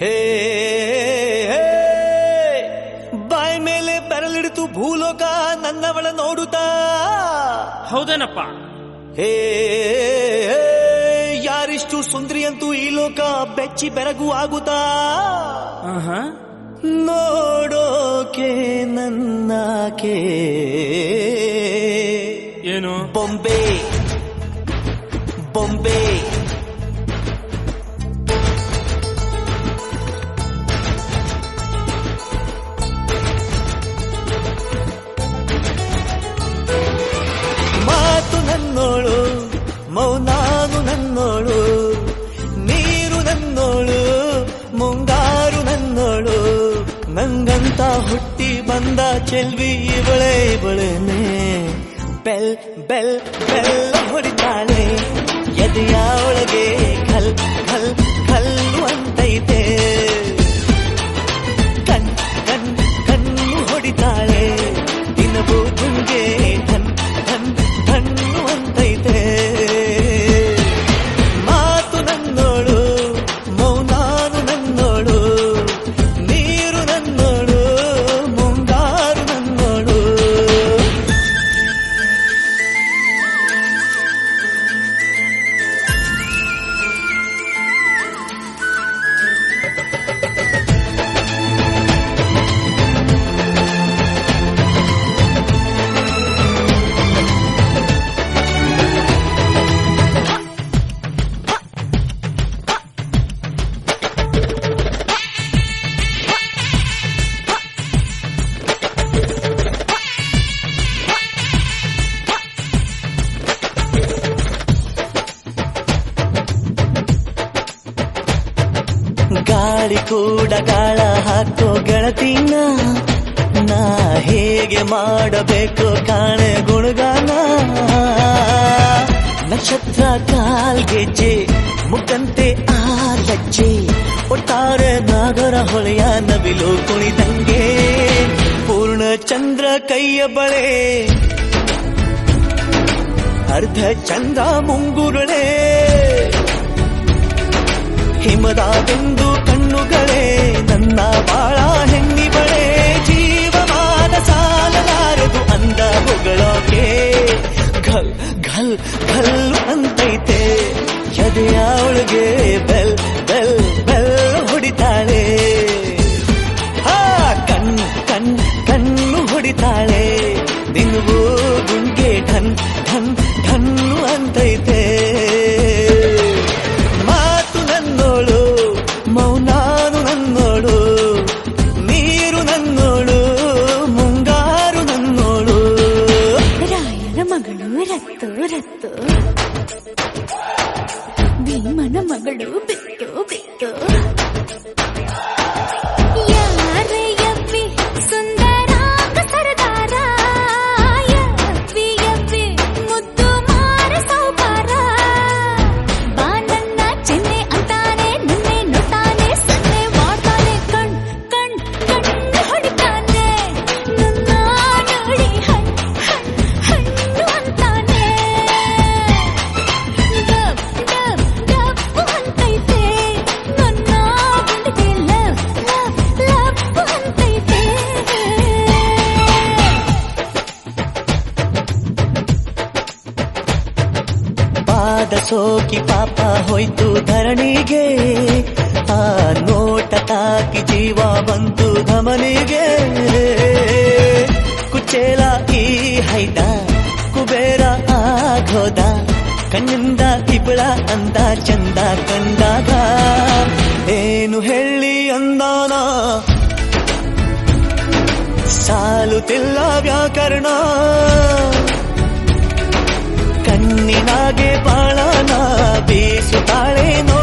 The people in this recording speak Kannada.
ಹೇ ಬಾಯ್ ಮೇಲೆ ಬೆರಳಿಡಿತು ಭೂಲೋಕ ನನ್ನವಳ ನೋಡುತ್ತಾ. ಹೌದೇನಪ್ಪ? ಹೇ ಯಾರಿಷ್ಟು ಸುಂದ್ರಿಯಂತೂ ಈ ಲೋಕ ಬೆಚ್ಚಿ ಬೆರಗು ಆಗುತ್ತಾ. ನೋಡೋಕೆ ನನ್ನಾಕೆ ಏನು ಬೊಂಬೆ ಬೊಂಬೆ ಮಾತು ನನ್ನೋಳು ಮೌನಾನು ನನ್ನೋಳು ನೀರು ನನ್ನೋಳು ಮುಂಗಾರು ನನ್ನೋಳು ನಂಗಂತ ಹುಟ್ಟಿ ಬಂದ ಚೆಲ್ವಿ ಇವಳೇನೆ ಬೆಲ್ ಬೆಲ್ ಬೆಲ್ಲ ಹೊಡಿತಾಳೆ ಎದೆಯ ಒಳಗೆ ಖಲ್ ಖಲ್ ಖಲ್ಲು ಅಂತೈತೆ ಕಣ್ ಕಣ್ ಕಣ್ಣು ಹೊಡಿತಾಳೆ ದಿನವೂ ಗುಂಗೆ ಧನ್ ಧನ್ ಧಣ್ಣು ಅಂತೈತೆ. ಮಾತು ನನ್ನೋಳು ಮೌನಾನು ನನ್ನೋಳು ನೀರು ನನ್ನೋಳು ಮುಂಗಾರು ನನ್ನೋಳು. ಗಾಳಿ ಕೂಡ ಗಾಳ ಹಾಕೋ ಗೆಳತಿನ ನಾ ಹೇಗೆ ಮಾಡಬೇಕು ಕಾಣೆ ಗುಣಗಾನ. ನಕ್ಷತ್ರ ಕಾಲ್ಗೆಜ್ಜೆ ಮುಖಂತೆ ಆ ಲಜ್ಜೆ ಒಟ್ಟಾರೆ ನಾಗರ ಹೊಳೆಯ ನವಿಲು ಕುಣಿದಂಗೆ ಪೂರ್ಣ ಚಂದ್ರ ಕೈಯ ಬಳೆ ಅರ್ಧ ಚಂದ್ರ ಮುಂಗುರುಳೆ ಹಿಮದ ಬಿಂದು ಕಣ್ಣುಗಳೇ ನನ್ನ ಬಾಳ ಹೆಣ್ಣಿ ಬಳೆ ಜೀವಮಾನ ಸಾಲಲಾರದು ಅಂದ ಹೊಗಳೋಕೆ ಘಲ್ ಘಲ್ ಘಲ್ಲು ಅಂತೈತೆ ಎದೆಯ ಒಳಗೆ ಬೆಲ್ ಬೆಲ್ ಬೆಲ್ ಹೊಡಿತಾಳೆ. ಕಣ್ ಕಣ್ ಕಣ್ಣು ಹೊಡಿತಾಳೆ ದಿನವೂ ಗುಂಗೆ ಢನ್ ಢನ್ ಢನ್ನು ಅಂತೈತೆ. ಮೌನಾನು ನನ್ನೋಳು ನೀರು ನನ್ನೋಳು ಮುಂಗಾರು ನನ್ನೋಳು. ರಾಯನ ಮಗಳು ರತ್ತು ರತ್ತು ಭೀಮನ ಮಗಳು ಬಿತ್ತು ಬಿತ್ತು. ಯಾರೇ ಯಪ್ಪಿ ಸುಂದರ ಕಸರದಾರ ಯಪ್ಪಿ ಯಪ್ಪಿ ಮುದ್ದು ಮಾರ ಸೌಕಾರ ಬಾ ನನ್ನ ಚೆನ್ನೆ ಅಂತಾನೆ ನಿನ್ನೆ ನೋಡ್ತಾನೆ ಸನ್ನೆ ಮಾಡ್ತಾನೆ ಕಣ್ ಕಣ್ ಕಣ್ಣು ಹೊಡಿತಾನೆ ನನ್ನ ನೋಡಿ ಹಣ್ಣು ಅಂತಾನೆ ಡಬ್ ಡಬ್ ಡಬ್ಬು ಅಂತೈತೆ ನನ್ನ ಗುಂಡಿಗೆ ಲವ್ ಲವ್ ಲವ್ ಅಂತೈತೆ. ಪಾದ ಸೋಕಿ ಪಾಪ ಹೋಯ್ತು ಧರಣಿಗೆ ಆ ನೋಟ ತಾಕಿ ಜೀವ ಬಂತು ಧಮನಿಗೆ. ಕುಚೇಲ ಈ ಹೈದ ಕುಬೇರ ಆಗೋದ ಕಣ್ಣಿಂದ ಇಬ್ಬಳ ಅಂದ ಚಂದ ಕಂಡಾಗ ಏನು ಹೇಳಿ ಅಂದಾನ ಸಾಲುತ್ತಿಲ್ಲ ವ್ಯಾಕರಣ. ಕಣ್ಣಿನಾಗೆ ಬಾಳನ ಬೀಸುತ್ತಾಳೆ ನೋ